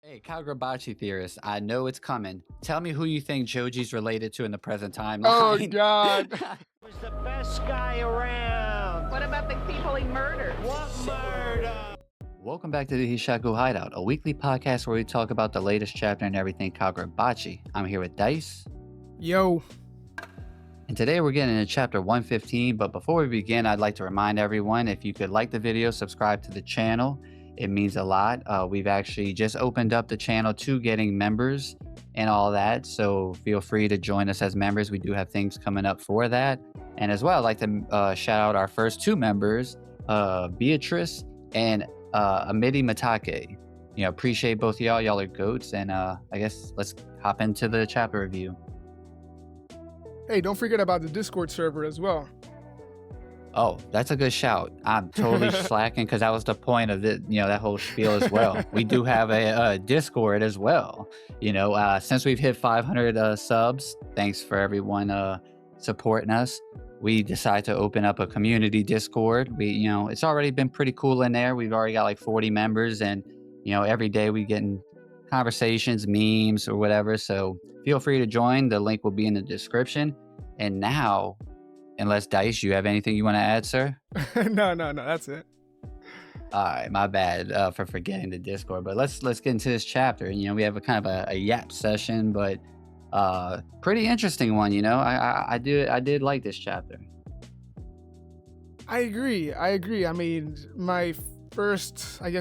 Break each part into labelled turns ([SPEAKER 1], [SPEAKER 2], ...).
[SPEAKER 1] Hey, Kagurabachi theorist, I know it's coming. Tell me who you think Joji's related to in the present
[SPEAKER 2] Oh
[SPEAKER 1] timeline.
[SPEAKER 2] God.
[SPEAKER 3] Was the best guy around.
[SPEAKER 4] What about the people he murdered?
[SPEAKER 3] What murder?
[SPEAKER 1] Welcome back to the Hishaku Hideout, a weekly podcast where we talk about the latest chapter and everything Kagurabachi. I'm here with Dice,
[SPEAKER 2] Yo.
[SPEAKER 1] and today we're getting into chapter 115, but before we begin, I'd like to remind everyone, if you could like the video, subscribe to the channel. It means a lot. We've actually just opened up the channel to getting members and all that, so feel free to join us as members. We do have things coming up for that. And as well, I'd like to shout out our first two members, Beatrice and Amity Matake. You know, appreciate both of y'all. Y'all are goats. And I guess let's hop into the chapter review.
[SPEAKER 2] Hey, don't forget about the Discord server as well.
[SPEAKER 1] Oh, that's a good shout. I'm totally slacking because that was the point of it, that whole spiel as well. We do have a Discord as well. Since we've hit 500 subs, thanks for everyone supporting us. We decided to open up a community Discord. It's already been pretty cool in there. We've already got like 40 members, and every day we getting conversations, memes, or whatever. So feel free to join. The link will be in the description. And now, unless Dice, you have anything you want to add, sir?
[SPEAKER 2] No, that's it.
[SPEAKER 1] All right, my bad for forgetting the Discord. But let's get into this chapter. We have a kind of a yap session, but pretty interesting one. I did like this chapter.
[SPEAKER 2] I agree. I mean, my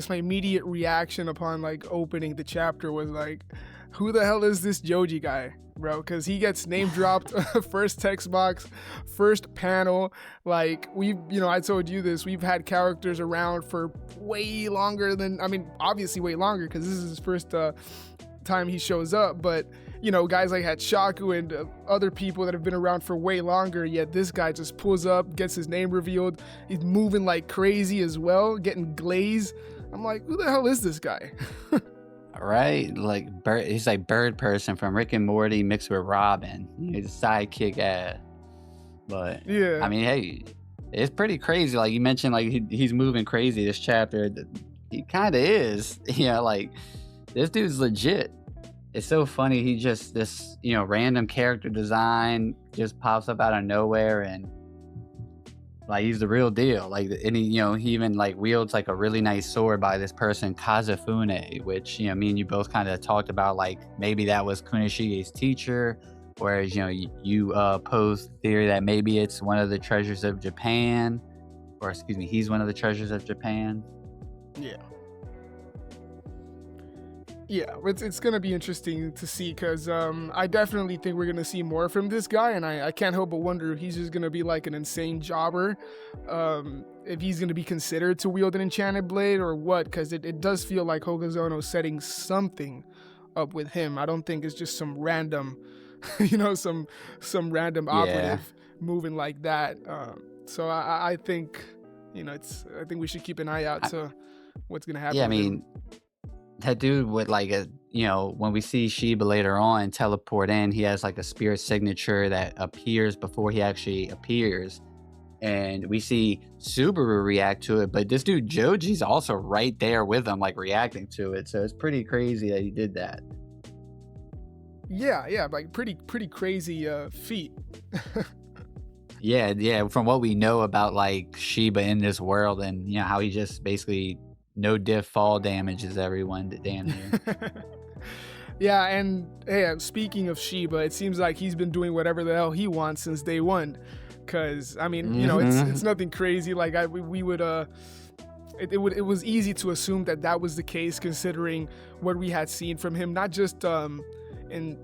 [SPEAKER 2] immediate reaction upon like opening the chapter was like, who the hell is this Joji guy, bro? Because he gets name dropped first text box, first panel. Like I told you this, we've had characters around for way longer than, obviously way longer because this is his first time he shows up. But guys like Hishaku and other people that have been around for way longer, yet this guy just pulls up, gets his name revealed. He's moving like crazy as well, getting glaze. I'm like, who the hell is this guy?
[SPEAKER 1] Right, like he's like Bird Person from Rick and Morty mixed with Robin. He's a sidekick ass. But
[SPEAKER 2] yeah,
[SPEAKER 1] hey, it's pretty crazy. Like you mentioned, like he's moving crazy this chapter. He kind of is. Like this dude's legit. It's so funny. He just this random character design just pops up out of nowhere, and like he's the real deal. Like, and he even like wields like a really nice sword by this person Kazafune, which me and you both kind of talked about. Like maybe that was Kunishige's teacher, whereas you posed the theory that maybe it's one of the treasures of Japan, or excuse me, he's one of the treasures of Japan.
[SPEAKER 2] Yeah, it's going to be interesting to see because I definitely think we're going to see more from this guy, and I can't help but wonder if he's just going to be like an insane jobber, if he's going to be considered to wield an enchanted blade or what, because it does feel like Hogazono's setting something up with him. I don't think it's just some random, some random operative moving like that. So I think, I think we should keep an eye out to what's going to happen.
[SPEAKER 1] Yeah, that dude would like when we see Shiba later on teleport in, he has like a spirit signature that appears before he actually appears, and we see Subaru react to it, but this dude Joji's also right there with him, like reacting to it. So it's pretty crazy that he did that.
[SPEAKER 2] Yeah, like pretty crazy feat.
[SPEAKER 1] yeah, from what we know about like Shiba in this world, and how he just basically no diff fall damages everyone damn near.
[SPEAKER 2] Yeah, and hey, speaking of Shiba, it seems like he's been doing whatever the hell he wants since day one. Cause it's nothing crazy. Like we would it was easy to assume that was the case considering what we had seen from him, not just in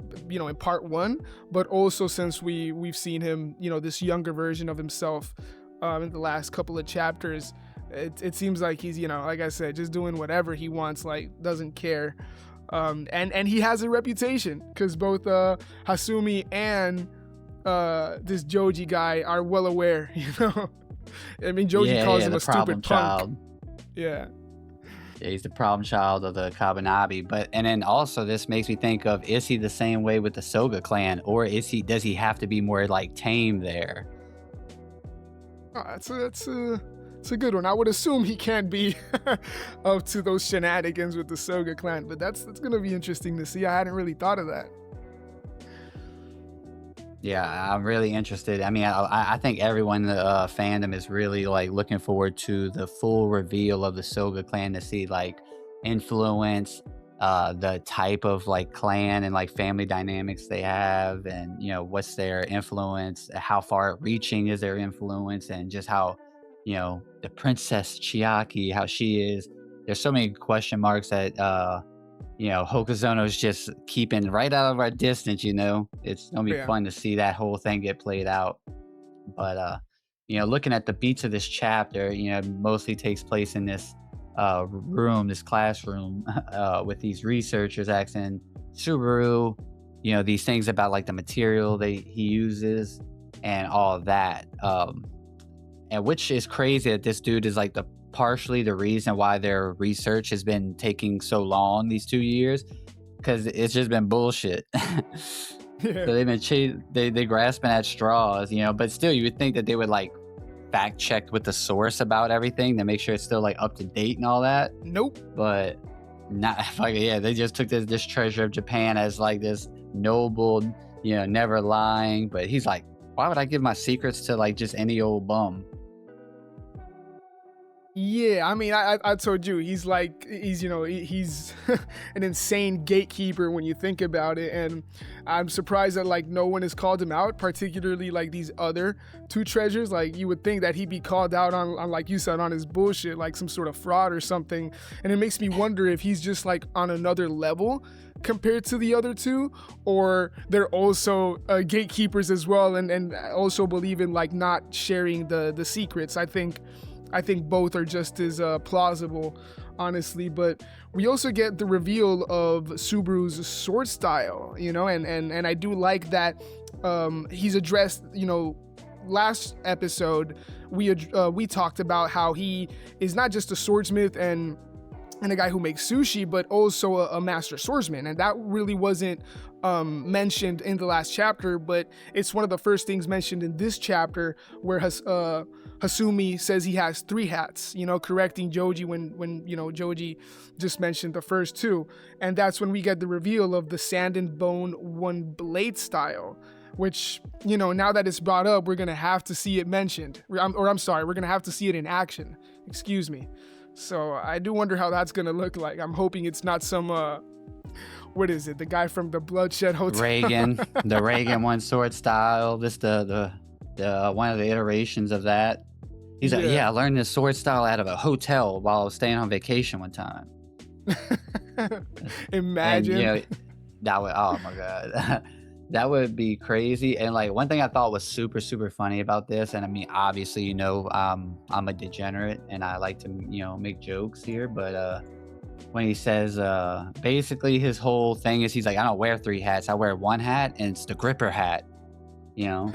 [SPEAKER 2] part one, but also since we've seen him, this younger version of himself in the last couple of chapters. It seems like he's, like I said, just doing whatever he wants, like doesn't care. And he has a reputation because both Hasumi and this Joji guy are well aware, Joji calls him a stupid punk. Yeah,
[SPEAKER 1] he's the problem child of the Kabanabi. And then also this makes me think of, is he the same way with the Soga clan, or does he have to be more like tame there?
[SPEAKER 2] It's It's a good one. I would assume he can't be up to those shenanigans with the Soga clan, but that's gonna be interesting to see. I hadn't really thought of that.
[SPEAKER 1] Yeah, I'm really interested. I mean, I think everyone in the fandom is really like looking forward to the full reveal of the Soga clan to see like influence, the type of like clan and like family dynamics they have, and you know what's their influence, how far reaching is their influence, and just how you know the Princess Chiaki, how she is. There's so many question marks that you know, Hokuzono's just keeping right out of our distance, you know. It's gonna be
[SPEAKER 2] Yeah.
[SPEAKER 1] fun to see that whole thing get played out. But you know, looking at the beats of this chapter, you know, mostly takes place in this room, this classroom, with these researchers asking Subaru, you know, these things about like the material he uses and all of that. And which is crazy that this dude is like partially the reason why their research has been taking so long these 2 years, because it's just been bullshit.
[SPEAKER 2] Yeah.
[SPEAKER 1] So they've been they grasping at straws, you know. But still, you would think that they would like fact check with the source about everything to make sure it's still like up to date and all that.
[SPEAKER 2] Nope.
[SPEAKER 1] But not fucking yeah. They just took this treasure of Japan as like this noble, you know, never lying. But he's like, why would I give my secrets to like just any old bum?
[SPEAKER 2] Yeah, I mean, I told you, he's you know, he's an insane gatekeeper when you think about it, and I'm surprised that like no one has called him out, particularly like these other two treasures. Like you would think that he'd be called out on like you said, on his bullshit, like some sort of fraud or something, and it makes me wonder if he's just like on another level compared to the other two, or they're also gatekeepers as well, and also believe in like not sharing the secrets. I think both are just as plausible, honestly. But we also get the reveal of Subaru's sword style, you know, and I do like that he's addressed, you know, last episode we talked about how he is not just a swordsmith and a guy who makes sushi, but also a master swordsman. And that really wasn't mentioned in the last chapter, but it's one of the first things mentioned in this chapter, where Hasumi says he has 3 hats, you know, correcting Joji when you know, Joji just mentioned the first 2. And that's when we get the reveal of the sand and bone 1 blade style, which, you know, now that it's brought up, we're going to have to see it mentioned. I'm sorry, we're going to have to see it in action. Excuse me. So I do wonder how that's going to look like. I'm hoping it's not some, what is it? The guy from the Bloodshed Hotel.
[SPEAKER 1] The Reagan 1 sword style. This the one of the iterations of that. He's like, yeah, I learned this sword style out of a hotel while I was staying on vacation one time.
[SPEAKER 2] Imagine.
[SPEAKER 1] And, you know, that would, oh my God. That would be crazy. And like one thing I thought was super, super funny about this, and I mean, obviously, you know, I'm a degenerate and I like to, you know, make jokes here, but when he says basically his whole thing is he's like, I don't wear 3 hats, I wear 1 hat, and it's the gripper hat, you know.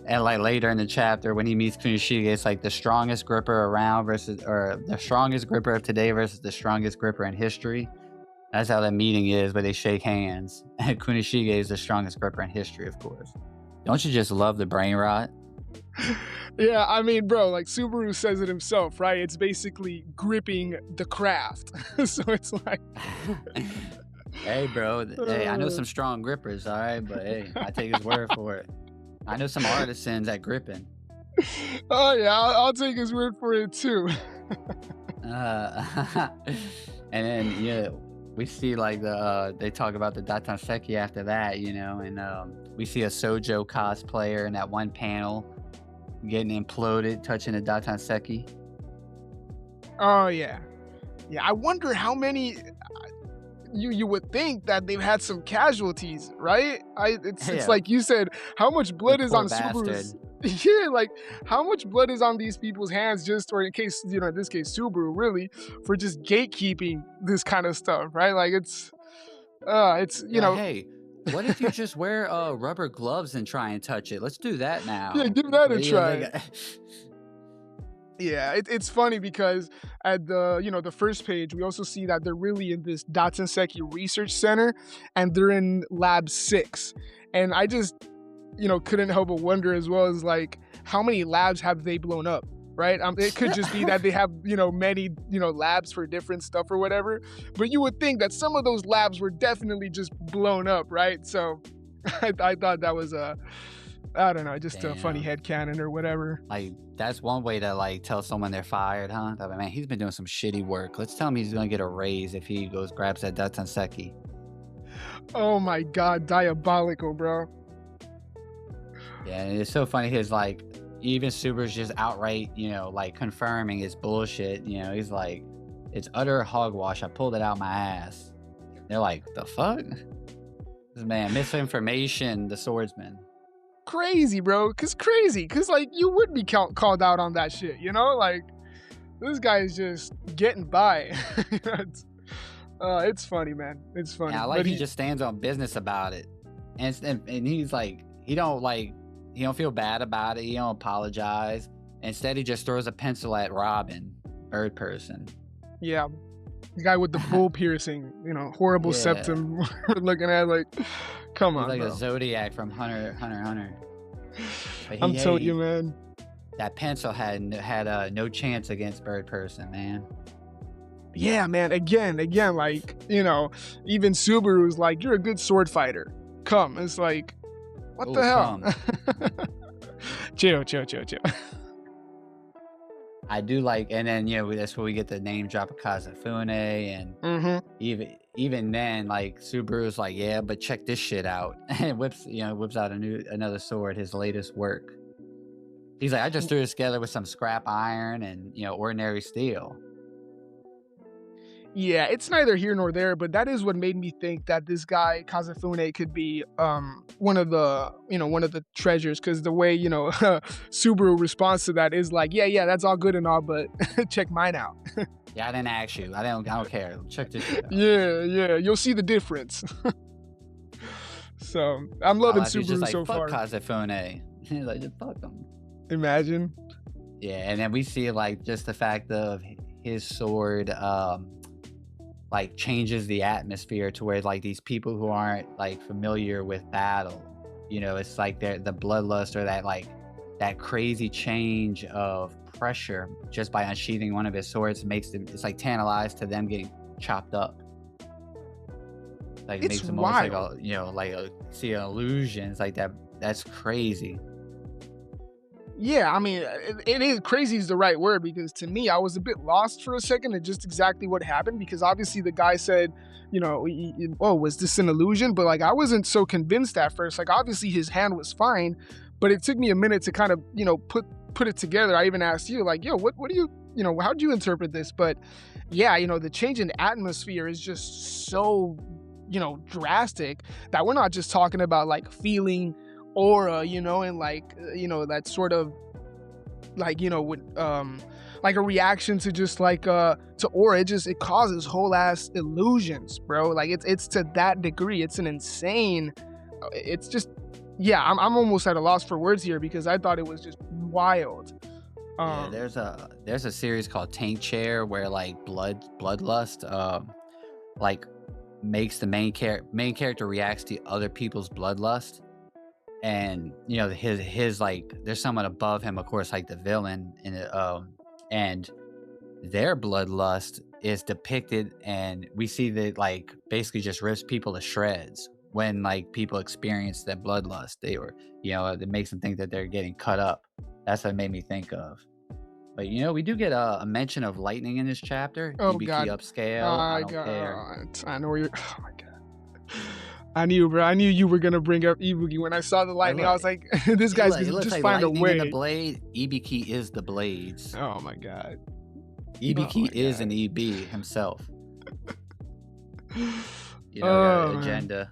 [SPEAKER 1] And like later in the chapter when he meets Kunishige, it's like the strongest gripper around versus, or the strongest gripper of today versus the strongest gripper in history. That's how that meeting is, but they shake hands. And Kunishige is the strongest gripper in history, of course. Don't you just love the brain rot?
[SPEAKER 2] Yeah, I mean, bro, like Subaru says it himself, right? It's basically gripping the craft. So it's like...
[SPEAKER 1] Hey, bro. Hey, I know some strong grippers, all right? But hey, I take his word for it. I know some artisans at gripping.
[SPEAKER 2] Oh, yeah, I'll take his word for it, too.
[SPEAKER 1] And then, yeah, we see like they talk about the Datanseki after that, you know, and we see a Sojo cosplayer in that one panel getting imploded, touching the Datanseki.
[SPEAKER 2] Oh, yeah. Yeah, I wonder how many... You would think that they've had some casualties, right? It's like you said, how much blood is on Subaru's... Yeah, like how much blood is on these people's hands, just, or in case, you know, in this case Subaru, really, for just gatekeeping this kind of stuff, right? Like it's you know,
[SPEAKER 1] hey, what if you just wear rubber gloves and try and touch it? Let's do that now.
[SPEAKER 2] Yeah, give that a try.
[SPEAKER 1] Like,
[SPEAKER 2] yeah, it's funny because at the, you know, the first page, we also see that they're really in this Datanseki Research Center, and they're in Lab 6, and I just, you know, couldn't help but wonder as well as like how many labs have they blown up, right? It could just be that they have, many, labs for different stuff or whatever. But you would think that some of those labs were definitely just blown up, right? So I thought that was I don't know, just a funny headcanon or whatever.
[SPEAKER 1] Like, that's one way to like tell someone they're fired, huh? Like, man, he's been doing some shitty work. Let's tell him he's gonna get a raise if he goes grabs that Datanseki.
[SPEAKER 2] Oh my god, diabolical, bro.
[SPEAKER 1] Yeah, and it's so funny. His like, even Subaru's just outright, like confirming his bullshit. He's like, it's utter hogwash. I pulled it out my ass. They're like, the fuck? This man, misinformation. The swordsman.
[SPEAKER 2] Crazy, bro. Cause like you would be called out on that shit. Like this guy is just getting by. It's funny, man. It's funny.
[SPEAKER 1] Yeah, I like he just stands on business about it, and he's like, he don't feel bad about it. He don't apologize. Instead, he just throws a pencil at Robin, bird person.
[SPEAKER 2] Yeah, the guy with the bull piercing, horrible septum. Looking at like, come on,
[SPEAKER 1] like
[SPEAKER 2] bro.
[SPEAKER 1] a Zodiac from Hunter.
[SPEAKER 2] I'm telling you, man.
[SPEAKER 1] That pencil had no chance against bird person, man.
[SPEAKER 2] Yeah, man. Again, like, even Subaru's like, you're a good sword fighter. Come. It's like, what the hell? Chill.
[SPEAKER 1] I do like, and then, that's where we get the name drop of Kazafune, and even then, like, Subaru's like, yeah, but check this shit out. And whips out another sword, his latest work. He's like, I just threw this together with some scrap iron and, ordinary steel.
[SPEAKER 2] Yeah, it's neither here nor there, but that is what made me think that this guy Kazafune could be one of the treasures, because the way Subaru responds to that is like, yeah, that's all good and all, but check mine out.
[SPEAKER 1] Yeah, I didn't ask you. I don't care. Check this shit out.
[SPEAKER 2] Yeah, you'll see the difference. So I'm loving Subaru
[SPEAKER 1] just like,
[SPEAKER 2] so
[SPEAKER 1] fuck
[SPEAKER 2] far.
[SPEAKER 1] Kazafune. He's like, just fuck him.
[SPEAKER 2] Imagine.
[SPEAKER 1] Yeah, and then we see like just the fact of his sword like changes the atmosphere to where like these people who aren't like familiar with battle, it's like the bloodlust, or that crazy change of pressure just by unsheathing one of his swords makes them, it's like tantalized to them getting chopped up. Like it makes them almost like see an illusion. It's like that's crazy.
[SPEAKER 2] Yeah, I mean, it is crazy is the right word, because to me, I was a bit lost for a second at just exactly what happened, because obviously the guy said, was this an illusion? But like, I wasn't so convinced at first. Like, obviously his hand was fine, but it took me a minute to kind of, put it together. I even asked you like, yo, what do you, how'd you interpret this? But yeah, the change in atmosphere is just so, drastic that we're not just talking about like feeling aura, and like, that sort of like, with like a reaction to just like to aura. It causes whole ass illusions, bro. Like it's to that degree. It's an insane, it's just, yeah, I'm almost at a loss for words here, because I thought it was just wild.
[SPEAKER 1] Yeah, there's a series called Tank Chair where like bloodlust like makes the main character reacts to other people's bloodlust. And his like, there's someone above him, of course, like the villain, and their bloodlust is depicted, and we see that like basically just rips people to shreds when like people experience that bloodlust. It makes them think that they're getting cut up. That's what it made me think of. But we do get a mention of lightning in this chapter.
[SPEAKER 2] Oh
[SPEAKER 1] EBK
[SPEAKER 2] god,
[SPEAKER 1] upscale. I don't care.
[SPEAKER 2] I know where you're. Oh my god. I knew, bro. I knew you were gonna bring up Ibuki. When I saw the lightning, I was like, "This guy's gonna just find a way."
[SPEAKER 1] In the blade, Ibiki is the blades.
[SPEAKER 2] Oh my god.
[SPEAKER 1] Ibiki is an EB himself. Agenda.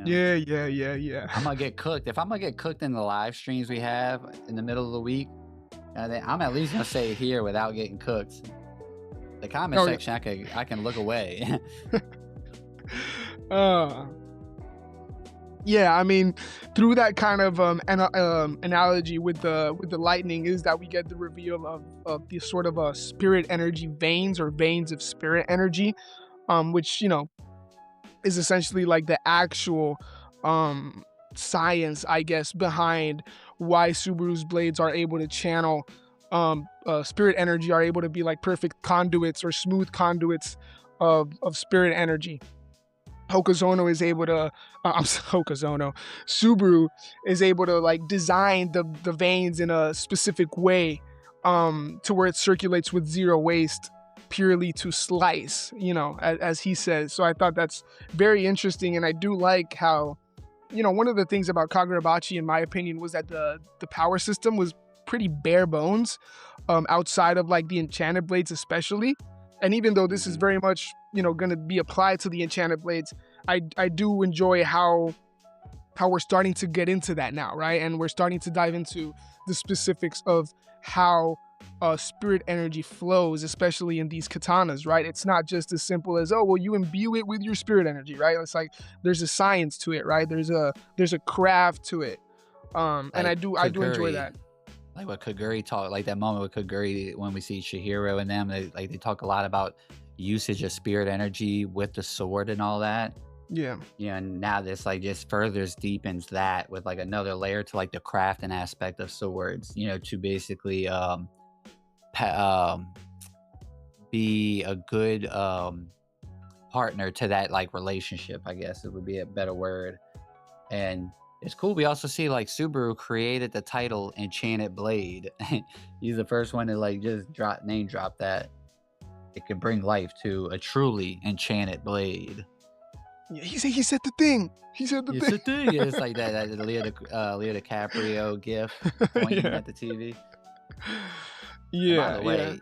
[SPEAKER 2] Yeah.
[SPEAKER 1] I'm gonna get cooked. If I'm gonna get cooked in the live streams we have in the middle of the week, I'm at least gonna say it here without getting cooked. The comment section, I can look away.
[SPEAKER 2] Yeah, I mean, through that kind of analogy with the lightning is that we get the reveal of the sort of spirit energy veins, or veins of spirit energy, which is essentially like the actual science, I guess, behind why Subaru's blades are able to channel spirit energy are able to be like perfect conduits or smooth conduits of spirit energy. Hokuzono is able to, Subaru is able to like design the veins in a specific way to where it circulates with zero waste, purely to slice, as he says. So I thought that's very interesting, and I do like how, one of the things about Kagurabachi, in my opinion, was that the power system was pretty bare bones, outside of like the enchanted blades especially. And even though this is very much, going to be applied to the enchanted blades, I do enjoy how we're starting to get into that now, right? And we're starting to dive into the specifics of how spirit energy flows, especially in these katanas, right? It's not just as simple as, oh, well, you imbue it with your spirit energy, right? It's like there's a science to it, right? There's a craft to it, and I do enjoy that.
[SPEAKER 1] Like what Kaguri talk, like that moment with Kaguri when we see Chihiro and them, they talk a lot about usage of spirit energy with the sword and all that.
[SPEAKER 2] Yeah.
[SPEAKER 1] And now this like just furthers deepens that with like another layer to like the crafting aspect of swords, to basically be a good partner to that like relationship, I guess it would be a better word. And it's cool. We also see like Subaru created the title Enchanted Blade. He's the first one to like just name drop that. It could bring life to a truly enchanted blade.
[SPEAKER 2] Yeah, he said the thing. He said the thing.
[SPEAKER 1] Yeah, it's like that Leo DiCaprio gif pointing at the TV.
[SPEAKER 2] Yeah.
[SPEAKER 1] By the way,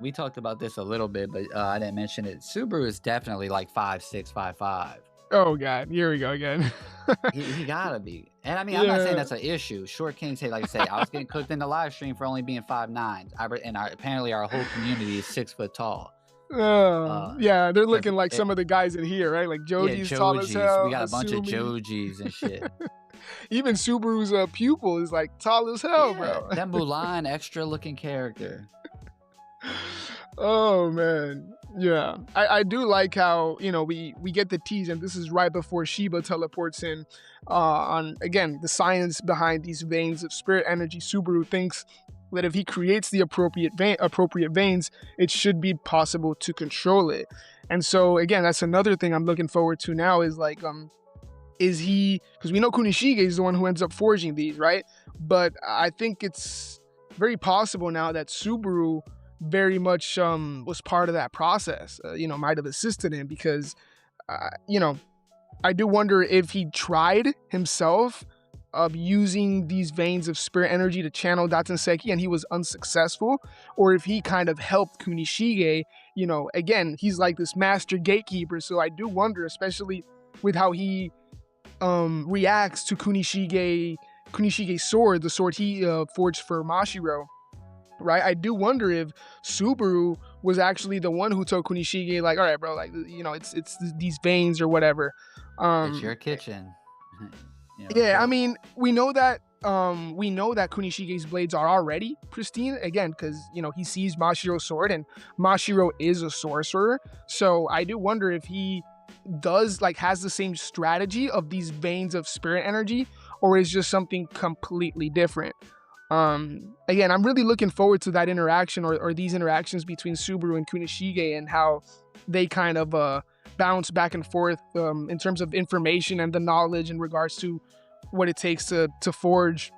[SPEAKER 1] we talked about this a little bit, but I didn't mention it. Subaru is definitely like 5'6", 5'5".
[SPEAKER 2] Oh God, here we go again.
[SPEAKER 1] he gotta be. And I mean, I'm not saying that's an issue. Short King say, like I say, I was getting cooked in the live stream for only being 5'9". Apparently our whole community is 6 foot tall.
[SPEAKER 2] Yeah, they're looking like some of the guys in here, right? Like Joji's tall as hell.
[SPEAKER 1] We got a bunch of Jojis and shit.
[SPEAKER 2] Even Subaru's pupil is like tall as hell, bro.
[SPEAKER 1] That Mulan extra looking character.
[SPEAKER 2] Oh man. Yeah, I do like how, we get the tease, and this is right before Shiba teleports in, on, again, the science behind these veins of spirit energy. Subaru thinks that if he creates the appropriate veins, it should be possible to control it. And so, again, that's another thing I'm looking forward to now is like, is he, because we know Kunishige is the one who ends up forging these, right? But I think it's very possible now that Subaru very much was part of that process, might have assisted him, because I do wonder if he tried himself of using these veins of spirit energy to channel Datsenseki and he was unsuccessful, or if he kind of helped Kunishige. Again, he's like this master gatekeeper, so I do wonder, especially with how he reacts to Kunishige's sword, the sword he forged for Mashiro. Right, I do wonder if Subaru was actually the one who told Kunishige, like, all right, bro, like, it's these veins or whatever.
[SPEAKER 1] It's your kitchen.
[SPEAKER 2] Yeah, I mean, we know that Kunishige's blades are already pristine, again, because he sees Mashiro's sword, and Mashiro is a sorcerer. So I do wonder if he has the same strategy of these veins of spirit energy, or is just something completely different. Again, I'm really looking forward to that interaction or these interactions between Subaru and Kunishige, and how they kind of bounce back and forth in terms of information and the knowledge in regards to what it takes to forge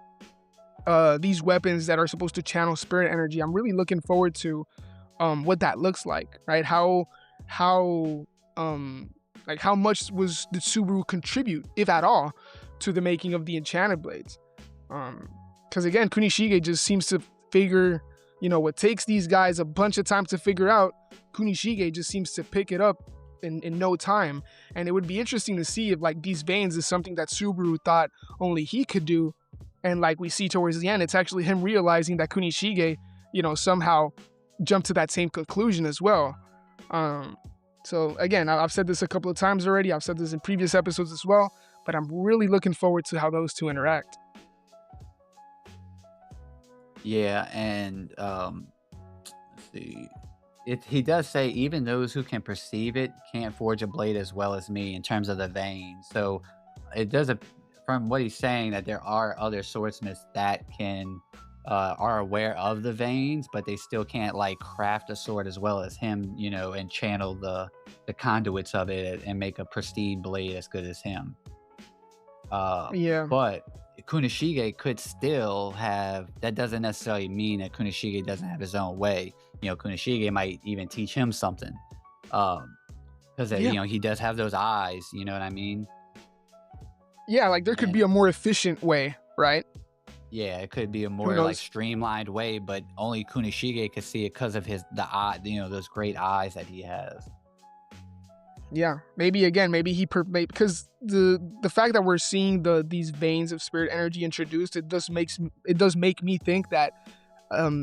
[SPEAKER 2] these weapons that are supposed to channel spirit energy. I'm really looking forward to what that looks like, right? How much did Subaru contribute, if at all, to the making of the enchanted blades? Because again, Kunishige just seems to figure, what takes these guys a bunch of time to figure out, Kunishige just seems to pick it up in no time. And it would be interesting to see if like these veins is something that Subaru thought only he could do. And like we see towards the end, it's actually him realizing that Kunishige, somehow jumped to that same conclusion as well. So again, I've said this a couple of times already. I've said this in previous episodes as well, but I'm really looking forward to how those two interact.
[SPEAKER 1] Yeah, and let's see. He does say even those who can perceive it can't forge a blade as well as me in terms of the vein. So it does, from what he's saying, that there are other swordsmiths that can are aware of the veins, but they still can't like craft a sword as well as him, and channel the conduits of it and make a pristine blade as good as him.
[SPEAKER 2] Yeah.
[SPEAKER 1] But Kunishige could still have. That doesn't necessarily mean that Kunishige doesn't have his own way. Kunishige might even teach him something, because he does have those eyes. You know what I mean?
[SPEAKER 2] Yeah, like there could be a more efficient way, right?
[SPEAKER 1] Yeah, it could be a more like streamlined way, but only Kunishige could see it because of the eye, those great eyes that he has.
[SPEAKER 2] Yeah, maybe because the fact that we're seeing these veins of spirit energy introduced, it does make me think that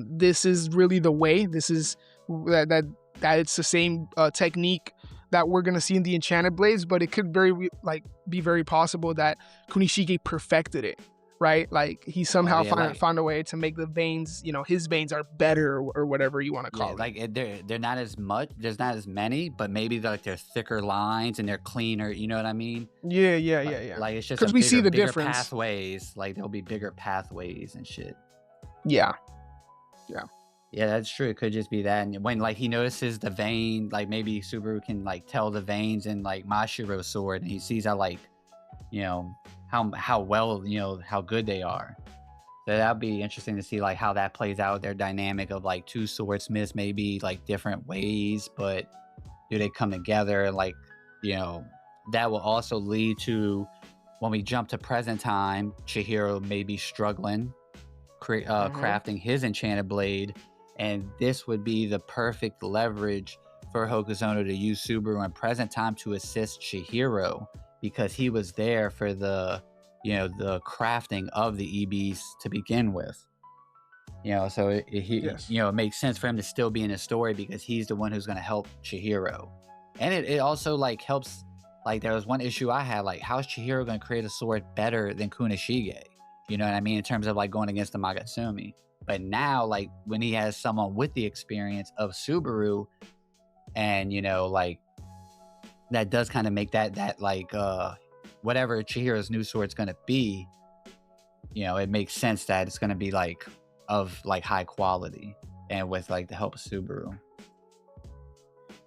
[SPEAKER 2] this is really the way. This is that it's the same technique that we're gonna see in the enchanted blades, but it could be very possible that Kunishige perfected it. Right, like he somehow found a way to make the veins, his veins are better or whatever you want to call it.
[SPEAKER 1] Like they're not as much. There's not as many, but maybe they're thicker lines and they're cleaner. You know what I mean?
[SPEAKER 2] Yeah.
[SPEAKER 1] Like it's just
[SPEAKER 2] because we see the
[SPEAKER 1] bigger
[SPEAKER 2] difference.
[SPEAKER 1] Pathways, like there'll be bigger pathways and shit.
[SPEAKER 2] Yeah,
[SPEAKER 1] that's true. It could just be that. And when like he notices the vein, like maybe Subaru can like tell the veins in like Mashiro's sword, and he sees how like, how well, how good they are. So that'd be interesting to see like how that plays out, their dynamic of like two swordsmiths, maybe like different ways, but do they come together? Like, that will also lead to when we jump to present time, Chihiro may be struggling, crafting his enchanted blade, and this would be the perfect leverage for Hokuzono to use Subaru in present time to assist Chihiro, because he was there for the crafting of the EBs to begin with. So it makes sense for him to still be in the story because he's the one who's going to help Chihiro. And it also like helps, like there was one issue I had, like how's Chihiro going to create a sword better than Kunishige? You know what I mean? In terms of like going against the Magatsumi. But now like when he has someone with the experience of Subaru, and like that does kind of make that like whatever Chihiro's new sword's gonna be, it makes sense that it's gonna be like of like high quality and with like the help of Subaru.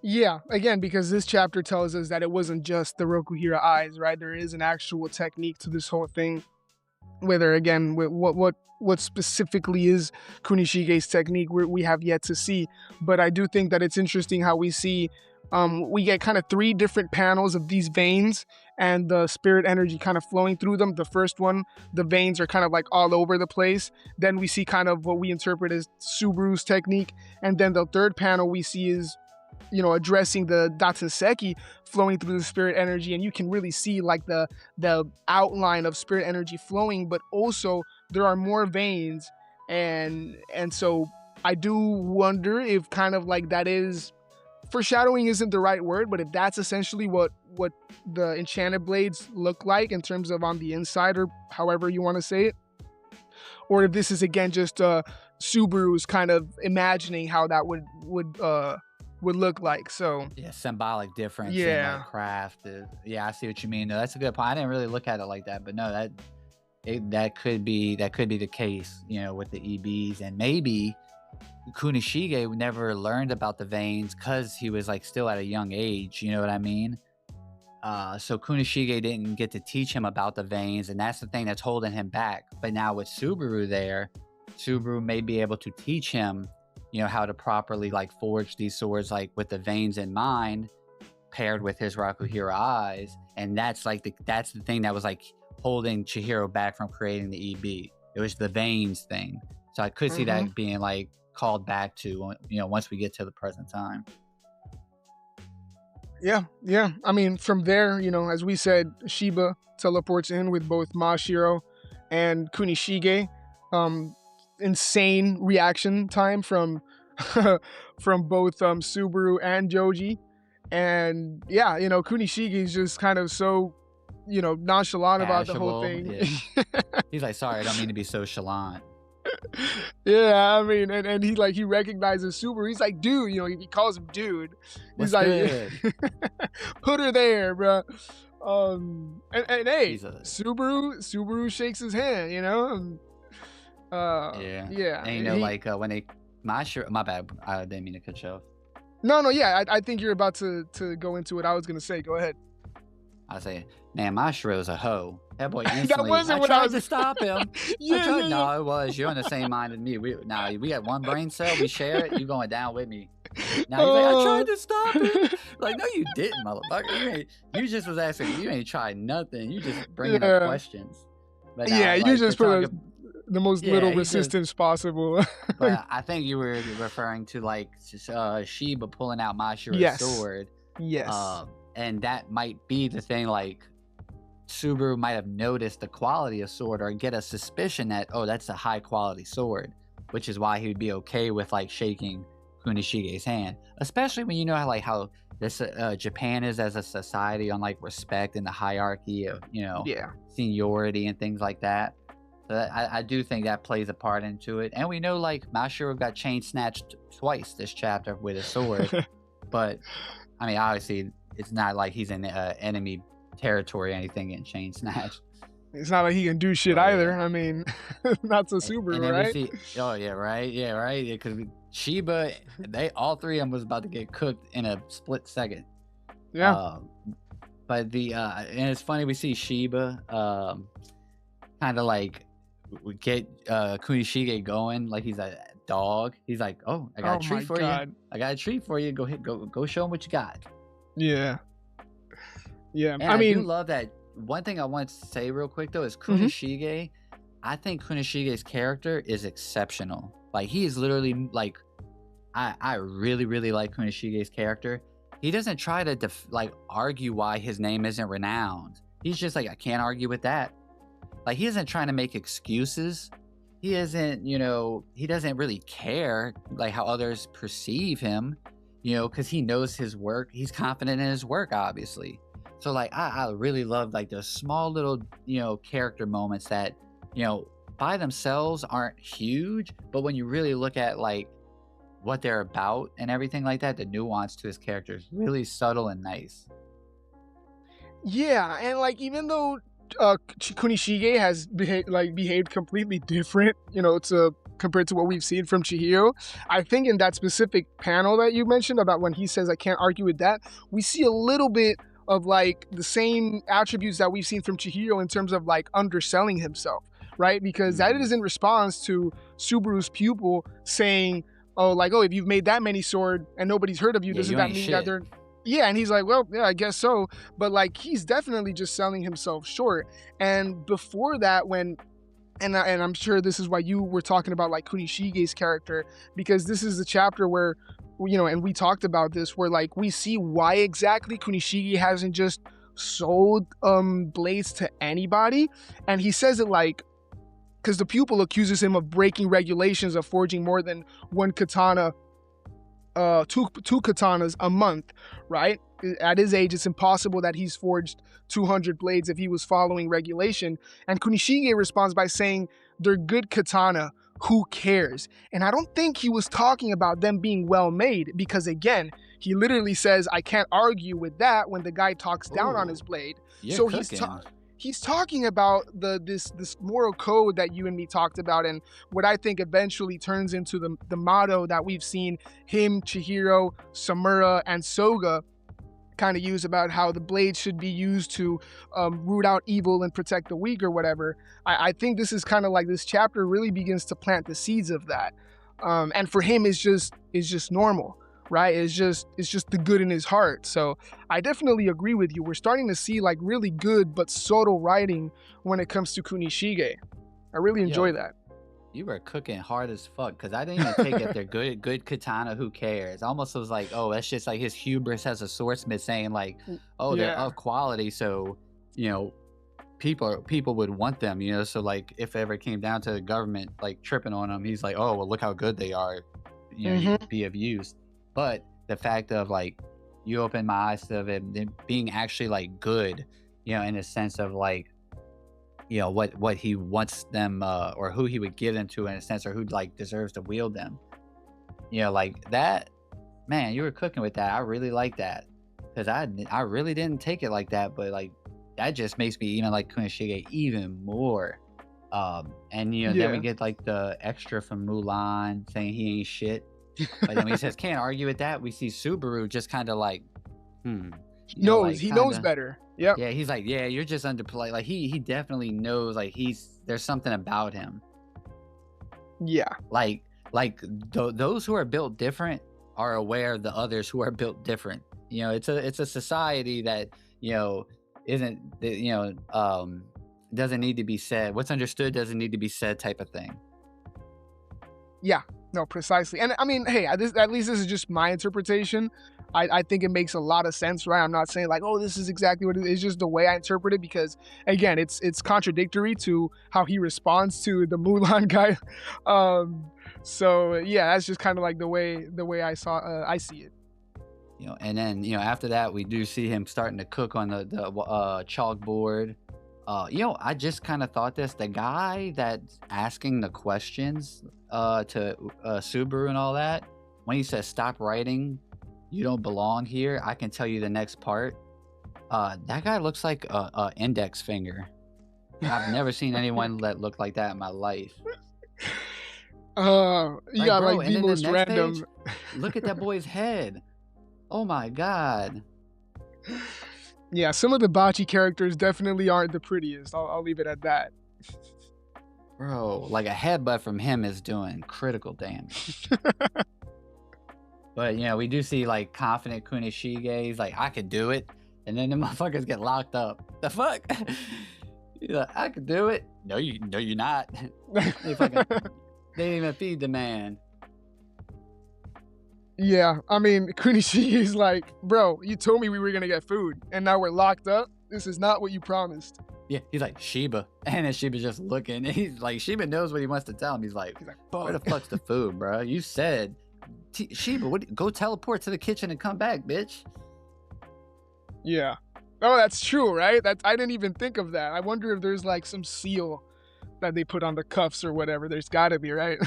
[SPEAKER 2] Yeah, again, because this chapter tells us that it wasn't just the Rokuhira eyes, right? There is an actual technique to this whole thing. Whether again, what specifically is Kunishige's technique, we have yet to see. But I do think that it's interesting how we see. We get kind of 3 different panels of these veins and the spirit energy kind of flowing through them. The first one, the veins are kind of like all over the place. Then we see kind of what we interpret as Subaru's technique. And then the third panel we see is, addressing the Datsenseki flowing through the spirit energy. And you can really see like the outline of spirit energy flowing, but also there are more veins. And so I do wonder if kind of like that is, foreshadowing isn't the right word, but if that's essentially what the enchanted blades look like in terms of on the inside, or however you want to say it, or if this is again just Subaru's kind of imagining how that would look like. So
[SPEAKER 1] symbolic difference in like craft. I see what you mean. No, that's a good point. I didn't really look at it like that, but no, that could be the case, with the EBs. And maybe Kunishige never learned about the veins because he was like still at a young age, you know what I mean? So Kunishige didn't get to teach him about the veins, and that's the thing that's holding him back. But now with Subaru there, Subaru may be able to teach him, how to properly like forge these swords like with the veins in mind, paired with his Rakuhira eyes. And that's the thing that was like holding Chihiro back from creating the EB. It was the veins thing. So I could see that being like called back to, once we get to the present time.
[SPEAKER 2] Yeah. I mean, from there, as we said, Shiba teleports in with both Mashiro and Kunishige. Insane reaction time from from both Subaru and Joji. And Kunishige is just kind of so, nonchalant about the whole thing.
[SPEAKER 1] Yeah. He's like, sorry, I don't mean to be so chalant.
[SPEAKER 2] Yeah, I mean, and he recognizes Subaru. He's like, dude, he calls him dude. He's like, put her there, bro. And hey, Subaru shakes his hand, Yeah.
[SPEAKER 1] And you know, like when they Mashiro, my bad, I didn't mean to cut you off.
[SPEAKER 2] No, yeah. I think you're about to go into it. I was gonna say, go ahead.
[SPEAKER 1] I say, man, Mashiro's a hoe. That boy
[SPEAKER 2] That
[SPEAKER 1] instantly.
[SPEAKER 2] wasn't
[SPEAKER 1] I
[SPEAKER 2] what I
[SPEAKER 1] tried
[SPEAKER 2] was.
[SPEAKER 1] to stop him.
[SPEAKER 2] Yeah.
[SPEAKER 1] No, it was. You're on the same mind as me. We got one brain cell. We share it. You going down with me. Now he's like, I tried to stop him. Like, no, you didn't, motherfucker. You just was asking. You ain't tried nothing. You just bringing up questions. But nah,
[SPEAKER 2] Yeah,
[SPEAKER 1] like,
[SPEAKER 2] you just put the most little resistance possible.
[SPEAKER 1] But I think you were referring to like Shiba pulling out Mashiro's sword.
[SPEAKER 2] Yes.
[SPEAKER 1] And that might be the thing, like Subaru might have noticed the quality of sword or get a suspicion that, oh, that's a high quality sword, which is why he would be okay with like shaking Kunishige's hand, especially when you know how this Japan is as a society on like respect and the hierarchy of, you know, seniority and things like that. So I do think that plays a part into it. And we know like Mashiro got chain snatched twice this chapter with a sword, but I mean, obviously it's not like he's in enemy territory or anything getting chain snatched.
[SPEAKER 2] It's not like he can do shit either. I mean, not to Subaru,
[SPEAKER 1] and then
[SPEAKER 2] right?
[SPEAKER 1] We see, oh yeah, right, because Shiba, all three of them was about to get cooked in a split second.
[SPEAKER 2] Yeah.
[SPEAKER 1] But and it's funny, we see Shiba kind of like get Kunishige going like he's a dog. He's like, oh, I got a treat for you. I got a treat for you. Go show him what you got.
[SPEAKER 2] Yeah.
[SPEAKER 1] And I mean, I do love that. One thing I want to say real quick though is Kunishige. I think Kunishige's character is exceptional. Like he is literally like, I really really like Kunishige's character. He doesn't try to argue why his name isn't renowned. He's just like, I can't argue with that. Like he isn't trying to make excuses. He isn't, you know, he doesn't really care like how others perceive him, you know, because he knows his work. He's confident in his work, obviously. So like I really love like the small little, you know, character moments that, you know, by themselves aren't huge, but when you really look at like what they're about and everything like that, the nuance to his character is really subtle and nice.
[SPEAKER 2] Yeah, and like even though Kunishige has behaved completely different, you know, compared to what we've seen from Chihiro, I think in that specific panel that you mentioned about when he says I can't argue with that, we see a little bit of like the same attributes that we've seen from Chihiro in terms of like underselling himself, right? Because that is in response to Subaru's pupil saying, oh, if you've made that many sword and nobody's heard of you, doesn't that mean that they're... Yeah, and he's like, well, yeah, I guess so. But like, he's definitely just selling himself short. And before that, and I'm sure this is why you were talking about like Kunishige's character, because this is the chapter where, you know, and we talked about this, where like we see why exactly Kunishige hasn't just sold blades to anybody. And he says it like, because the pupil accuses him of breaking regulations of forging more than one katana, two katanas a month, right? At his age, it's impossible that he's forged 200 blades if he was following regulation. And Kunishige responds by saying, they're good katana, who cares? And I don't think he was talking about them being well made, because again, he literally says, I can't argue with that when the guy talks down on his blade. So he's talking about this moral code that you and me talked about, and what I think eventually turns into the motto that we've seen him, Chihiro, Samura, and Soga kind of use about how the blade should be used to root out evil and protect the weak or whatever. I think this is kind of like this chapter really begins to plant the seeds of that. And for him, it's just normal, right? It's just the good in his heart. So I definitely agree with you. We're starting to see like really good but subtle writing when it comes to Kunishige. I really enjoy that.
[SPEAKER 1] You were cooking hard as fuck, because I didn't even take it. They're good katana, who cares? Almost was like, oh, that's just like his hubris as a swordsmith saying like, oh, they're of quality, so, you know, people would want them, you know. So like if it ever came down to the government like tripping on them, he's like, oh, well, look how good they are, you know, you could be of use. But the fact of like, you open my eyes to it being actually like good, you know, in a sense of like, you know, what he wants them or who he would give them to in a sense, or who like deserves to wield them, you know, like that. Man, you were cooking with that. I really like that, because I really didn't take it like that, but like that just makes me even like Kunishige even more. And then we get like the extra from Mulan saying he ain't shit. But then when he says can't argue with that, we see Subaru just kind of like,
[SPEAKER 2] he knows better. Yep.
[SPEAKER 1] Yeah, he's like, yeah, you're just underplayed. Like he definitely knows like there's something about him.
[SPEAKER 2] Yeah.
[SPEAKER 1] Like those who are built different are aware of the others who are built different. It's a society that isn't doesn't need to be said. What's understood doesn't need to be said, type of thing.
[SPEAKER 2] Yeah, no, precisely. And I mean, hey, at least this is just my interpretation. I think it makes a lot of sense, right? I'm not saying like, oh, this is exactly what it is. It's just the way I interpret it, because again, it's contradictory to how he responds to the Mulan guy. So yeah, that's just kind of like the way I see it.
[SPEAKER 1] And then after that, we do see him starting to cook on the chalkboard. I just kind of thought the guy that's asking the questions to Subaru and all that, when he says stop writing, you don't belong here, I can tell you the next part. That guy looks like a index finger. I've never seen anyone that looked like that in my life.
[SPEAKER 2] Yeah,
[SPEAKER 1] bro,
[SPEAKER 2] like the most random.
[SPEAKER 1] Page, look at that boy's head. Oh my god.
[SPEAKER 2] Yeah, some of the Bachi characters definitely aren't the prettiest. I'll leave it at that.
[SPEAKER 1] Bro, like a headbutt from him is doing critical damage. But we do see like confident Kunishige. He's like, I could do it, and then the motherfuckers get locked up. The fuck? He's like, I could do it. No, you're not. They didn't even feed the man.
[SPEAKER 2] Yeah, I mean, Kunishige is like, bro, you told me we were gonna get food, and now we're locked up. This is not what you promised.
[SPEAKER 1] Yeah, he's like, Shiba. And then Shiba's just looking. And he's like, Shiba knows what he wants to tell him. He's like, where the fuck's the food, bro? You said, Shiba, go teleport to the kitchen and come back, bitch.
[SPEAKER 2] Yeah. Oh, that's true, right? I didn't even think of that. I wonder if there's like some seal that they put on the cuffs or whatever. There's gotta be, right?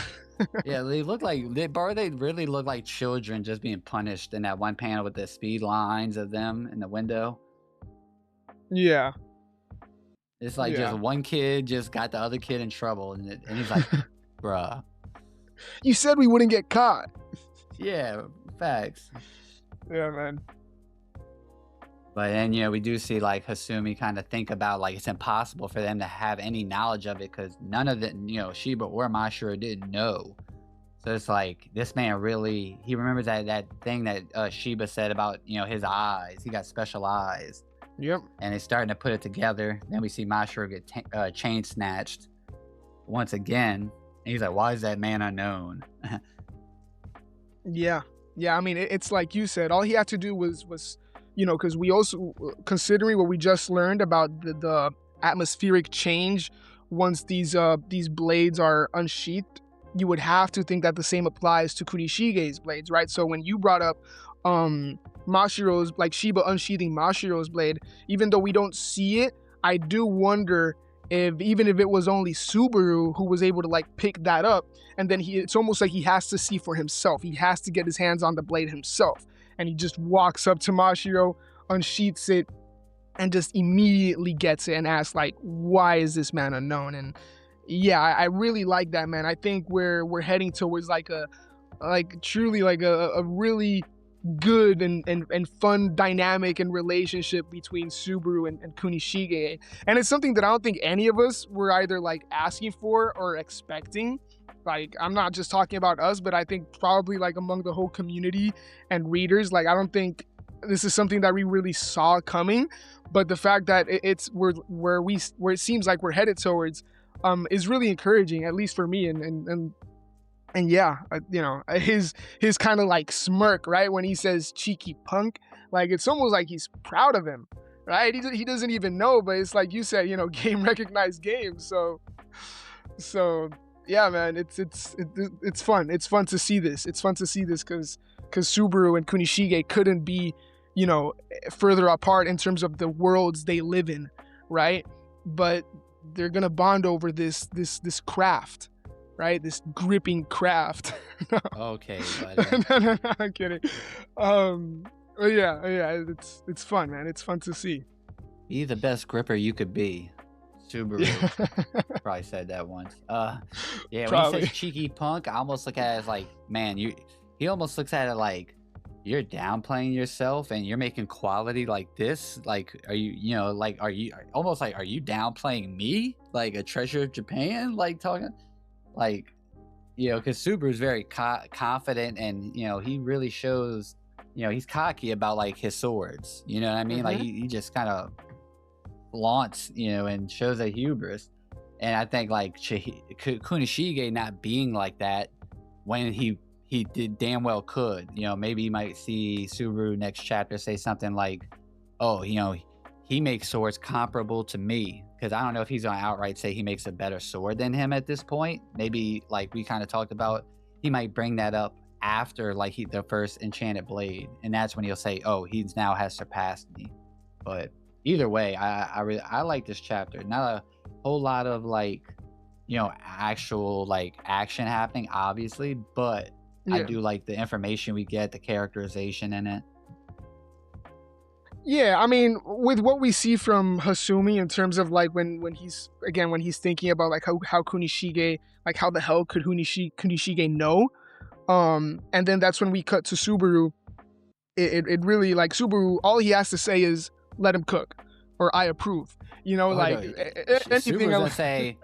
[SPEAKER 1] Yeah, they really look like children just being punished in that one panel with the speed lines of them in the window.
[SPEAKER 2] Yeah.
[SPEAKER 1] It's like just one kid just got the other kid in trouble, and he's like, bruh.
[SPEAKER 2] You said we wouldn't get caught.
[SPEAKER 1] Yeah, facts.
[SPEAKER 2] Yeah, man.
[SPEAKER 1] But then, we do see like Hasumi kind of think about like it's impossible for them to have any knowledge of it, because none of it, Shiba or Mashiro didn't know. So it's like this man really, he remembers that thing that Shiba said about, his eyes. He got special eyes.
[SPEAKER 2] Yep. And
[SPEAKER 1] he's starting to put it together. Then we see Mashiro get chain snatched once again. And he's like, why is that man unknown?
[SPEAKER 2] Yeah. I mean, it's like you said, all he had to do was because we also, considering what we just learned about the atmospheric change once these blades are unsheathed, you would have to think that the same applies to Kunishige's blades, right? So when you brought up Mashiro's, like Shiba unsheathing Mashiro's blade, even though we don't see it, I do wonder if even if it was only Subaru who was able to like pick that up, and then it's almost like he has to see for himself. He has to get his hands on the blade himself. And he just walks up to Mashiro, unsheaths it, and just immediately gets it and asks, like, why is this man unknown? And yeah, I really like that, man. I think we're heading towards truly a really good and fun dynamic and relationship between Subaru and Kunishige. And it's something that I don't think any of us were either like asking for or expecting. Like, I'm not just talking about us, but I think probably like among the whole community and readers, like, I don't think this is something that we really saw coming. But the fact that it's where it seems like we're headed towards is really encouraging, at least for me. And yeah, his kind of like smirk, right, when he says cheeky punk, like it's almost like he's proud of him, right? He doesn't even know, but it's like you said, game recognized game. So yeah, man, it's fun. It's fun to see this. It's fun to see this because Subaru and Kunishige couldn't be, further apart in terms of the worlds they live in, right? But they're gonna bond over this craft, right? This gripping craft.
[SPEAKER 1] Okay, buddy.
[SPEAKER 2] No, I'm kidding. But yeah, it's fun, man. It's fun to see.
[SPEAKER 1] Be the best gripper you could be. Subaru probably said that once. Yeah, when
[SPEAKER 2] Probably.
[SPEAKER 1] he says cheeky punk, I almost look at it as like, man, he almost looks at it like you're downplaying yourself and you're making quality like this. Like, are you almost like, are you downplaying me? Like a treasure of Japan? Like talking, like, because Subaru is very confident and, he really shows, he's cocky about like his swords. You know what I mean? Like he just kind of flaunts, and shows a hubris. And I think like Kunishige not being like that when he did damn well could, maybe you might see Subaru next chapter say something like, oh, he makes swords comparable to me. Because I don't know if he's going to outright say he makes a better sword than him at this point. Maybe like we kind of talked about, he might bring that up after like the first enchanted blade. And that's when he'll say, oh, he now has surpassed me. But either way, I like this chapter. Not a whole lot of like, actual like action happening, obviously. But I do like the information we get, the characterization in it.
[SPEAKER 2] Yeah, I mean, with what we see from Hasumi in terms of like when he's thinking about like how Kunishige, like how the hell could Kunishige know? And then that's when we cut to Subaru. It really, like, Subaru, all he has to say is let him cook or I approve. Anything.
[SPEAKER 1] Subaru's gonna say,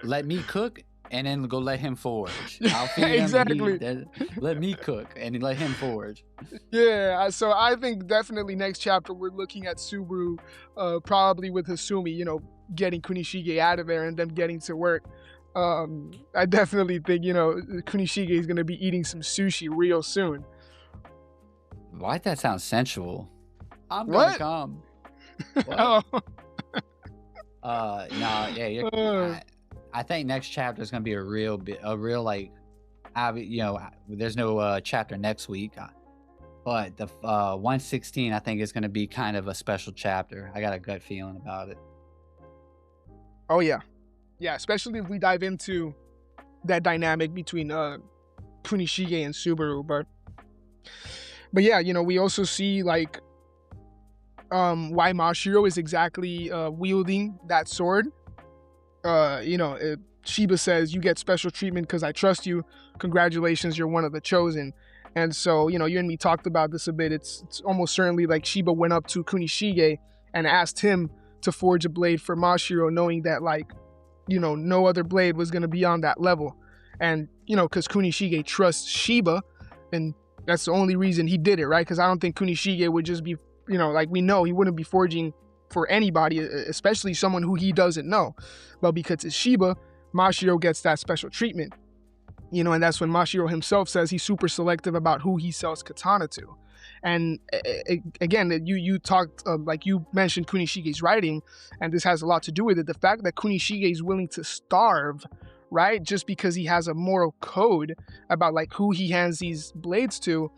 [SPEAKER 1] let me cook. And then go let him forge. I'll feed him.
[SPEAKER 2] Exactly.
[SPEAKER 1] Let me cook and let him forge.
[SPEAKER 2] Yeah, so I think definitely next chapter we're looking at Subaru, probably with Hasumi, getting Kunishige out of there and them getting to work. I definitely think, Kunishige is going to be eating some sushi real soon.
[SPEAKER 1] Why'd that sound sensual? I'm
[SPEAKER 2] What?
[SPEAKER 1] gonna come.
[SPEAKER 2] Oh.
[SPEAKER 1] No, yeah, you're. I think next chapter is going to be a real like, there's no chapter next week, but the 116 I think is going to be kind of a special chapter. I got a gut feeling about it.
[SPEAKER 2] Oh yeah, especially if we dive into that dynamic between Kunishige and Subaru, but yeah, we also see like why Mashiro is exactly wielding that sword. Shiba says, you get special treatment because I trust you. Congratulations, you're one of the chosen. And so, you and me talked about this a bit. It's almost certainly like Shiba went up to Kunishige and asked him to forge a blade for Mashiro, knowing that, like, no other blade was going to be on that level. And, because Kunishige trusts Shiba, and that's the only reason he did it, right? Because I don't think Kunishige would just be, like we know, he wouldn't be forging for anybody, especially someone who he doesn't know. But because it's Shiba, Mashiro gets that special treatment. And that's when Mashiro himself says he's super selective about who he sells katana to. And again, you talked, like you mentioned Kunishige's writing, and this has a lot to do with it. The fact that Kunishige is willing to starve, right, just because he has a moral code about like who he hands these blades to,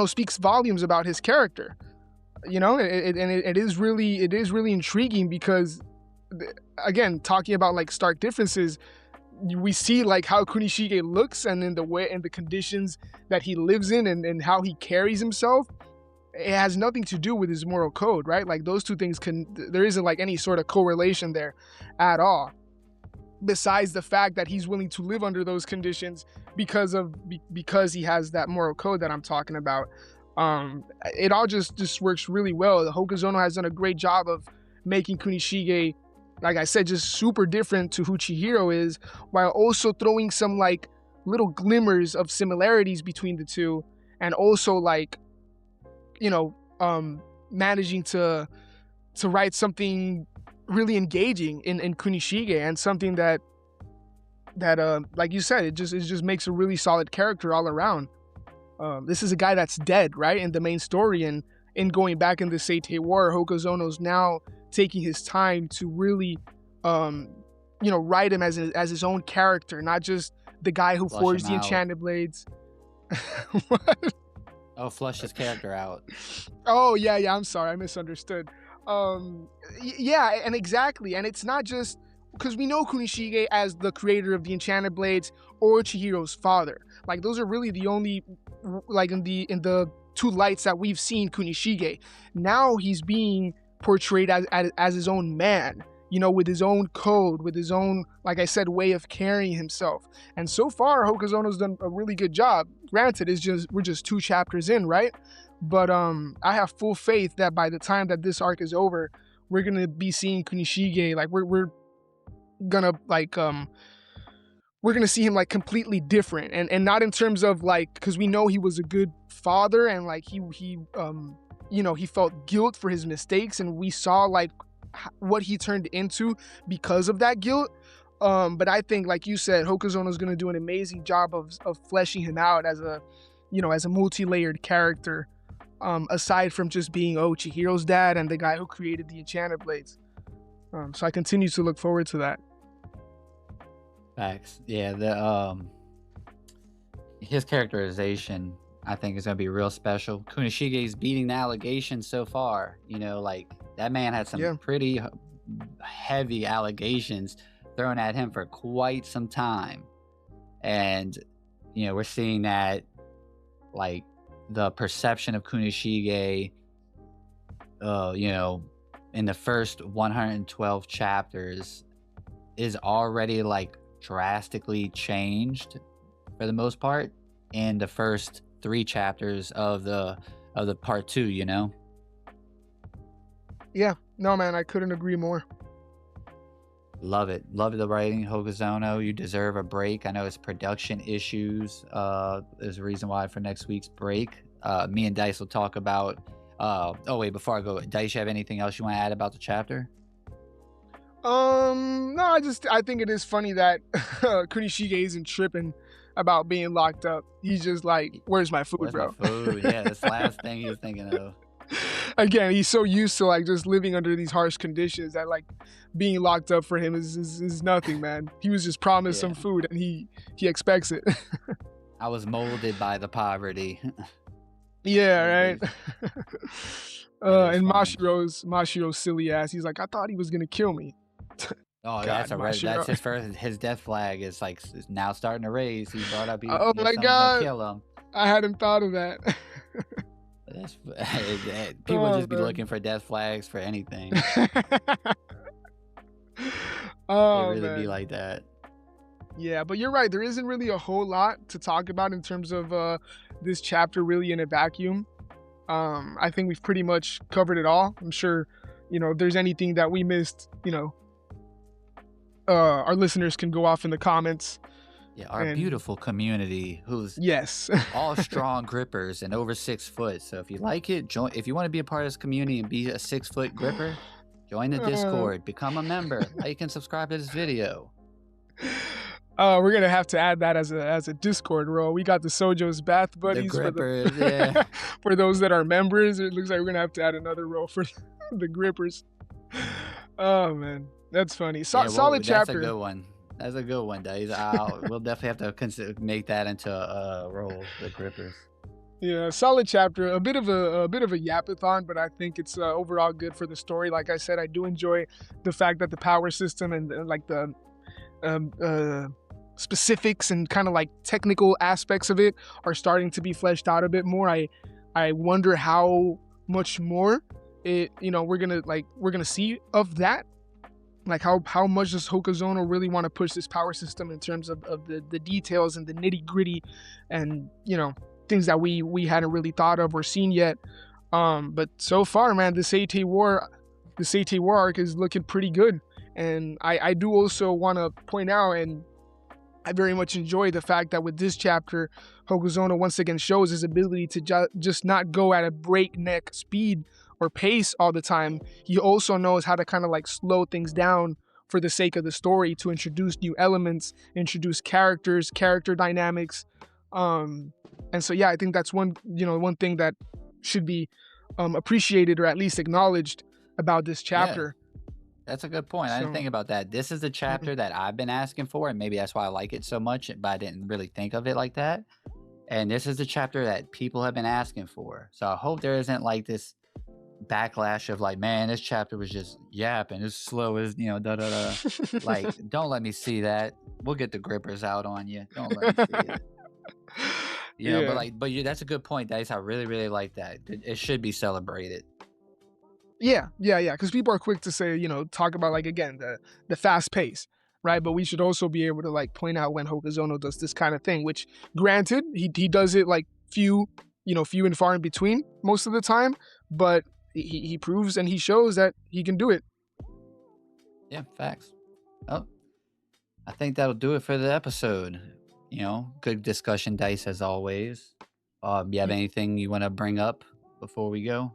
[SPEAKER 2] speaks volumes about his character. It is really intriguing because, again, talking about like stark differences, we see like how Kunishige looks and in the way and the conditions that he lives in and how he carries himself. It has nothing to do with his moral code, right? Like those two things there isn't like any sort of correlation there at all. Besides the fact that he's willing to live under those conditions because he has that moral code that I'm talking about. It all just works really well. The Hokuzono has done a great job of making Kunishige, like I said, just super different to who Chihiro is, while also throwing some like little glimmers of similarities between the two, and also like, managing to write something really engaging in Kunishige, and something that like you said, it just makes a really solid character all around. This is a guy that's dead, right, in the main story, and in going back in the Seitei War, Hokuzono's now taking his time to really, write him as his own character, not just the guy who forged the enchanted blades. What?
[SPEAKER 1] Oh, flush his character out.
[SPEAKER 2] Oh, yeah, I'm sorry, I misunderstood. Yeah, and exactly, and it's not just because we know Kunishige as the creator of the enchanted blades or Chihiro's father. Like those are really the only, like in the two lights that we've seen Kunishige. Now he's being portrayed as his own man. with his own code, with his own, like I said, way of carrying himself. And so far, Hokuzono's done a really good job. Granted, we're just 2 chapters in, right? But I have full faith that by the time that this arc is over, we're gonna be seeing Kunishige, like we're gonna we're gonna see him like completely different, and not in terms of like, because we know he was a good father, and like he felt guilt for his mistakes, and we saw like what he turned into because of that guilt. But I think, like you said, Hokuzono's gonna do an amazing job of fleshing him out as a multi-layered character, aside from just being Chihiro's dad and the guy who created the enchanted blades. So I continue to look forward to that.
[SPEAKER 1] Facts. Yeah, his characterization, I think, is gonna be real special. Kunishige's beating the allegations so far. Like, that man had some pretty heavy allegations thrown at him for quite some time, and we're seeing that, like, the perception of Kunishige, in the first 112 chapters is already like drastically changed for the most part in the first 3 chapters of the part 2.
[SPEAKER 2] Yeah, no, man, I couldn't agree more.
[SPEAKER 1] Love it. Love the writing, Hokuzono. You deserve a break. I know it's production issues. There's a reason why for next week's break. Me and Dice will talk about wait, before I go, Dice, you have anything else you want to add about the chapter?
[SPEAKER 2] No, I think it is funny that Kunishige isn't tripping about being locked up. He's just like, where's my food, bro?
[SPEAKER 1] My food? Yeah, that's the last thing he was thinking of.
[SPEAKER 2] Again, he's so used to like just living under these harsh conditions that like being locked up for him is nothing, man. He was just promised some food and he expects it.
[SPEAKER 1] I was molded by the poverty.
[SPEAKER 2] Yeah, right. And Mashiro's silly ass. He's like, I thought he was gonna kill me.
[SPEAKER 1] Oh,
[SPEAKER 2] God,
[SPEAKER 1] that's his first. His death flag is like now starting to raise. He brought up.
[SPEAKER 2] Oh my God!
[SPEAKER 1] Kill him.
[SPEAKER 2] I hadn't thought of that.
[SPEAKER 1] People just be looking for death flags for anything.
[SPEAKER 2] Oh,
[SPEAKER 1] they really
[SPEAKER 2] man.
[SPEAKER 1] be like that.
[SPEAKER 2] Yeah, but you're right. There isn't really a whole lot to talk about in terms of this chapter, really in a vacuum. I think we've pretty much covered it all. I'm sure, if there's anything that we missed, our listeners can go off in the comments.
[SPEAKER 1] Yeah, our beautiful community who's all strong grippers and over 6 foot. So if you like it, join. If you want to be a part of this community and be a 6 foot gripper, join the Discord, become a member, like and subscribe to this video.
[SPEAKER 2] We're gonna have to add that as a Discord role. We got the Sojo's Bath Buddies
[SPEAKER 1] the grippers,
[SPEAKER 2] for those that are members. It looks like we're gonna have to add another role for the grippers. Oh man, that's funny. Solid chapter.
[SPEAKER 1] That's a good one. That's a good one, Days. We'll definitely have to make that into a role, the grippers.
[SPEAKER 2] Yeah, solid chapter. A bit of a yapathon, but I think it's overall good for the story. Like I said, I do enjoy the fact that the power system and like the specifics and kind of like technical aspects of it are starting to be fleshed out a bit more. I wonder how much more we're gonna see of that. Like how much does Hokuzono really want to push this power system in terms of the details and the nitty gritty and things that we hadn't really thought of or seen yet. But so far, man, the Seitei War arc is looking pretty good. And I do also want to point out, and I very much enjoy the fact that with this chapter, Hokuzono once again shows his ability to just not go at a breakneck speed or pace all the time. He also knows how to kind of like slow things down for the sake of the story, to introduce new elements, introduce characters, character dynamics. And so, yeah, I think that's one thing that should be appreciated or at least acknowledged about this chapter.
[SPEAKER 1] Yeah, that's a good point. I didn't think about that. This is the chapter that I've been asking for, and maybe that's why I like it so much, but I didn't really think of it like that. And this is the chapter that people have been asking for. So I hope there isn't like this backlash of like, man, this chapter was just yapping, as slow as like, don't let me see that. We'll get the grippers out on you. Don't let me see it. But that's a good point, Dice. I really, really like that. It should be celebrated.
[SPEAKER 2] Yeah, yeah, yeah. Because people are quick to say, talk about like again the fast pace, right? But we should also be able to like point out when Hokazono does this kind of thing. Which, granted, he does it like few and far in between most of the time, but he proves and he shows that he can do it.
[SPEAKER 1] Yeah, facts. Oh, I think that'll do it for the episode. Good discussion, Dice, as always. You have anything you want to bring up before we go?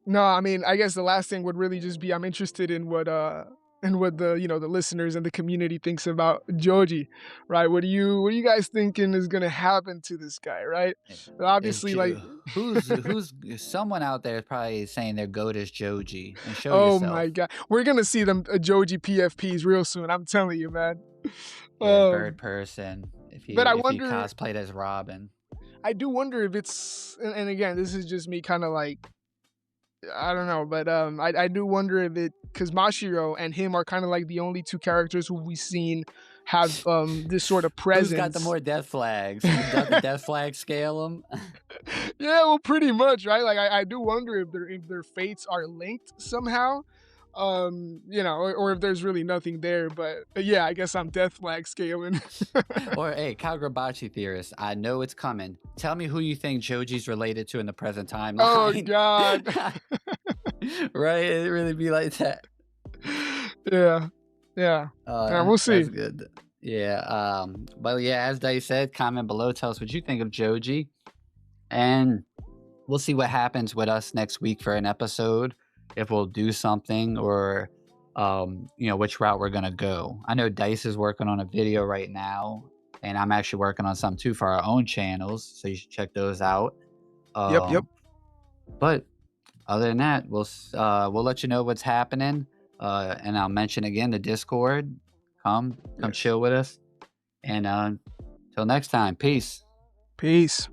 [SPEAKER 2] No, I mean, I guess the last thing would really just be I'm interested in what the the listeners and the community thinks about Joji, right? What are you guys thinking is gonna happen to this guy, right? Obviously, like,
[SPEAKER 1] Who's someone out there is probably saying their goat is Joji, and show
[SPEAKER 2] oh
[SPEAKER 1] yourself.
[SPEAKER 2] my god, we're gonna see them Joji PFPs real soon. I'm telling you, man.
[SPEAKER 1] Yeah, bird
[SPEAKER 2] Um,
[SPEAKER 1] person. If
[SPEAKER 2] but I
[SPEAKER 1] he
[SPEAKER 2] wonder,
[SPEAKER 1] cosplayed as Robin.
[SPEAKER 2] I do wonder if it's, and again, this is just me kind of like I don't know, but I do wonder if it because Mashiro and him are kind of like the only two characters who we've seen have this sort of presence.
[SPEAKER 1] Who's got the more death flags? Does the death flag scale them?
[SPEAKER 2] Yeah, well, pretty much, right? Like I do wonder if their fates are linked somehow, or if there's really nothing there. But yeah, I guess I'm death flag scaling.
[SPEAKER 1] Or hey, Kagurabachi theorist, I know it's coming. Tell me who you think Joji's related to in the present timeline.
[SPEAKER 2] Oh God.
[SPEAKER 1] Right? It really be like that.
[SPEAKER 2] Yeah, yeah. Yeah, we'll see.
[SPEAKER 1] That's good. Yeah. But yeah, as Dice said, comment below. Tell us what you think of Joji, and we'll see what happens with us next week for an episode. If we'll do something or which route we're gonna go. I know Dice is working on a video right now, and I'm actually working on some too for our own channels, so you should check those out.
[SPEAKER 2] Yep.
[SPEAKER 1] But other than that, we'll let you know what's happening, and I'll mention again the Discord. Come
[SPEAKER 2] Yes.
[SPEAKER 1] chill with us, and until next time, peace.
[SPEAKER 2] Peace.